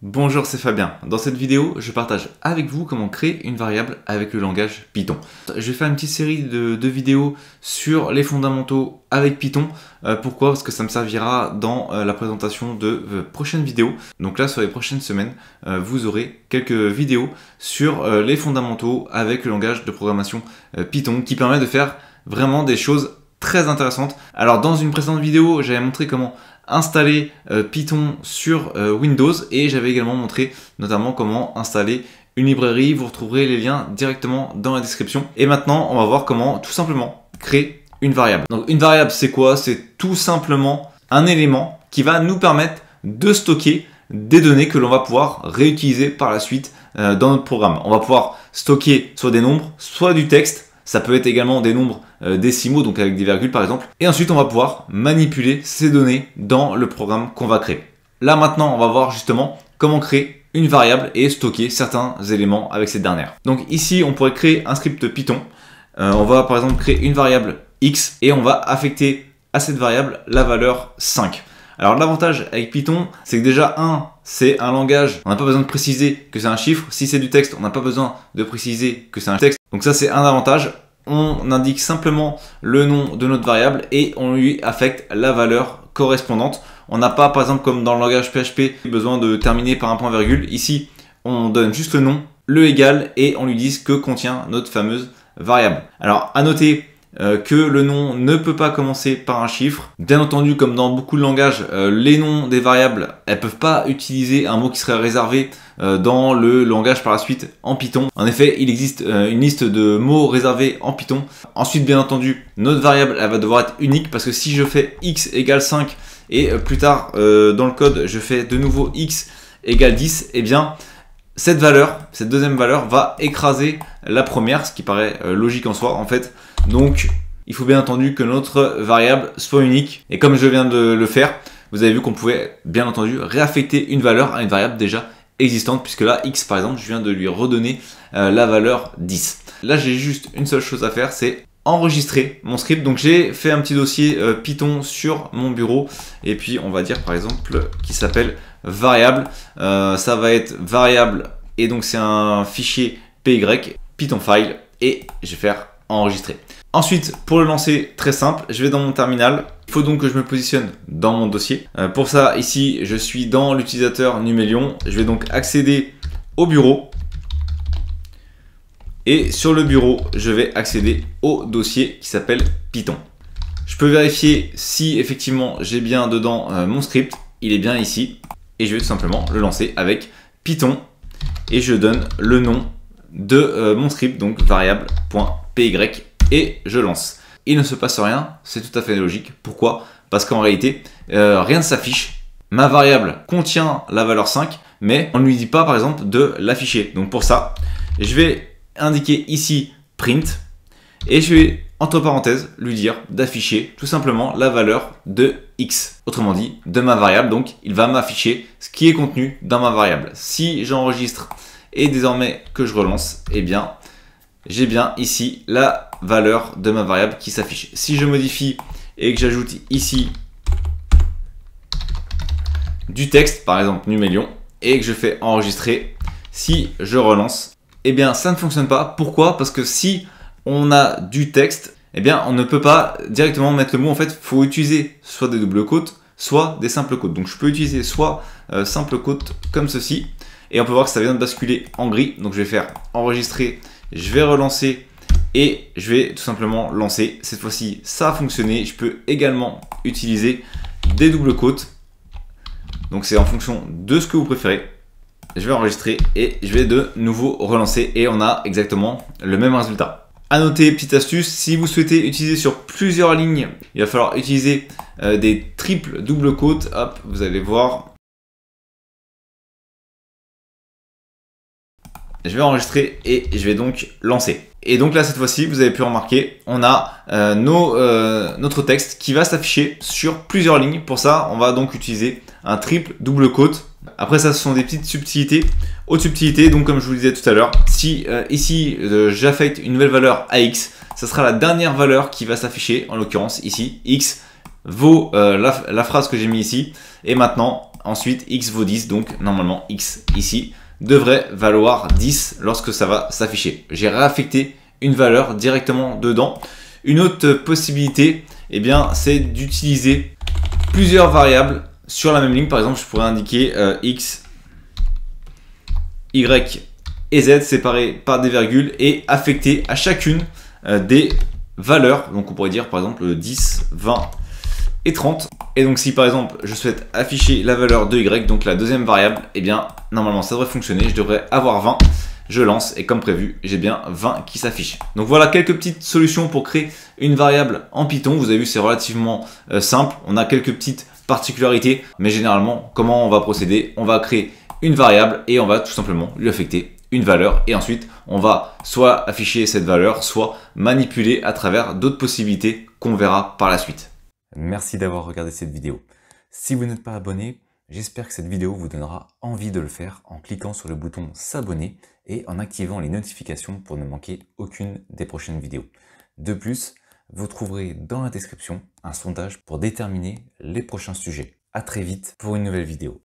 Bonjour, c'est Fabien. Dans cette vidéo, je partage avec vous comment créer une variable avec le langage Python. Je vais faire une petite série de vidéos sur les fondamentaux avec Python. Pourquoi? Parce que ça me servira dans la présentation de prochaines vidéos. Donc là, sur les prochaines semaines, vous aurez quelques vidéos sur les fondamentaux avec le langage de programmation Python qui permet de faire vraiment des choses très intéressantes. Alors dans une précédente vidéo, j'avais montré comment installer Python sur Windows et j'avais également montré notamment comment installer une librairie. Vous retrouverez les liens directement dans la description. Et maintenant, on va voir comment tout simplement créer une variable. Donc une variable, c'est quoi? C'est tout simplement un élément qui va nous permettre de stocker des données que l'on va pouvoir réutiliser par la suite dans notre programme. On va pouvoir stocker soit des nombres, soit du texte. Ça peut être également des nombres décimaux, donc avec des virgules par exemple. Et ensuite, on va pouvoir manipuler ces données dans le programme qu'on va créer. Là maintenant, on va voir justement comment créer une variable et stocker certains éléments avec cette dernière. Donc ici, on pourrait créer un script Python. On va par exemple créer une variable x et on va affecter à cette variable la valeur 5. Alors l'avantage avec Python, c'est que déjà c'est un langage, on n'a pas besoin de préciser que c'est un chiffre. Si c'est du texte, on n'a pas besoin de préciser que c'est un texte. Donc ça, c'est un avantage. On indique simplement le nom de notre variable et on lui affecte la valeur correspondante. On n'a pas, par exemple, comme dans le langage PHP, besoin de terminer par un point virgule. Ici, on donne juste le nom, le égal et on lui dit ce que contient notre fameuse variable. Alors, à noter que le nom ne peut pas commencer par un chiffre. Bien entendu, comme dans beaucoup de langages, les noms des variables, elles peuvent pas utiliser un mot qui serait réservé dans le langage par la suite en Python. En effet, il existe une liste de mots réservés en Python. Ensuite, bien entendu, notre variable, elle va devoir être unique parce que si je fais x égale 5 et plus tard dans le code, je fais de nouveau x égale 10, eh bien, cette deuxième valeur va écraser la première, ce qui paraît logique en soi en fait. Donc il faut bien entendu que notre variable soit unique. Et comme je viens de le faire, vous avez vu qu'on pouvait bien entendu réaffecter une valeur à une variable déjà existante, puisque là x par exemple, je viens de lui redonner la valeur 10. Là j'ai juste une seule chose à faire, c'est enregistrer mon script. Donc j'ai fait un petit dossier Python sur mon bureau et puis on va dire par exemple qui s'appelle variable. Ça va être variable et donc c'est un fichier py Python file et je vais faire enregistrer. Ensuite, pour le lancer, très simple, je vais dans mon terminal. Il faut donc que je me positionne dans mon dossier. Pour ça, ici, je suis dans l'utilisateur Numélion. Je vais donc accéder au bureau. Et sur le bureau, je vais accéder au dossier qui s'appelle Python. Je peux vérifier si effectivement j'ai bien dedans mon script. Il est bien ici. Et je vais tout simplement le lancer avec Python. Et je donne le nom de mon script, donc variable.py. Et je lance. Il ne se passe rien, c'est tout à fait logique. Pourquoi? Parce qu'en réalité, rien ne s'affiche. Ma variable contient la valeur 5, mais on ne lui dit pas par exemple de l'afficher. Donc pour ça, je vais indiquer ici print et je vais entre parenthèses lui dire d'afficher tout simplement la valeur de x. Autrement dit, de ma variable. Donc il va m'afficher ce qui est contenu dans ma variable. Si j'enregistre et désormais que je relance, eh bien j'ai bien ici la valeur de ma variable qui s'affiche. Si je modifie et que j'ajoute ici du texte, par exemple Numélion, et que je fais enregistrer, si je relance, eh bien ça ne fonctionne pas. Pourquoi? Parce que si on a du texte, eh bien on ne peut pas directement mettre le mot. En fait, il faut utiliser soit des doubles quotes, soit des simples quotes. Donc je peux utiliser soit simple quote comme ceci, et on peut voir que ça vient de basculer en gris. Donc je vais faire enregistrer. Je vais relancer et je vais tout simplement lancer. Cette fois-ci, ça a fonctionné. Je peux également utiliser des doubles quotes. Donc c'est en fonction de ce que vous préférez. Je vais enregistrer et je vais de nouveau relancer et on a exactement le même résultat. À noter, petite astuce, si vous souhaitez utiliser sur plusieurs lignes, il va falloir utiliser des triples doubles quotes. Hop, vous allez voir. Je vais enregistrer et je vais donc lancer. Et donc là, cette fois-ci, vous avez pu remarquer, on a notre texte qui va s'afficher sur plusieurs lignes. Pour ça, on va donc utiliser un triple double quote. Après ça, ce sont des petites subtilités. Autre subtilité, donc comme je vous le disais tout à l'heure, si ici, j'affecte une nouvelle valeur à x, ça sera la dernière valeur qui va s'afficher, en l'occurrence ici, x vaut la phrase que j'ai mis ici. Et maintenant, Ensuite, x vaut 10, donc normalement x ici devrait valoir 10 lorsque ça va s'afficher. J'ai réaffecté une valeur directement dedans. Une autre possibilité, eh bien, c'est d'utiliser plusieurs variables sur la même ligne. Par exemple, je pourrais indiquer x, y et z séparés par des virgules et affecter à chacune des valeurs. Donc on pourrait dire par exemple 10, 20 et 30. Et donc si par exemple je souhaite afficher la valeur de y, donc la deuxième variable, eh bien normalement ça devrait fonctionner, je devrais avoir 20. Je lance et comme prévu, j'ai bien 20 qui s'affichent. Donc voilà quelques petites solutions pour créer une variable en Python. Vous avez vu, c'est relativement simple. On a quelques petites particularités, mais généralement, comment on va procéder? On va créer une variable et on va tout simplement lui affecter une valeur. Et ensuite, on va soit afficher cette valeur, soit manipuler à travers d'autres possibilités qu'on verra par la suite. Merci d'avoir regardé cette vidéo. Si vous n'êtes pas abonné, j'espère que cette vidéo vous donnera envie de le faire en cliquant sur le bouton s'abonner et en activant les notifications pour ne manquer aucune des prochaines vidéos. De plus, vous trouverez dans la description un sondage pour déterminer les prochains sujets. À très vite pour une nouvelle vidéo.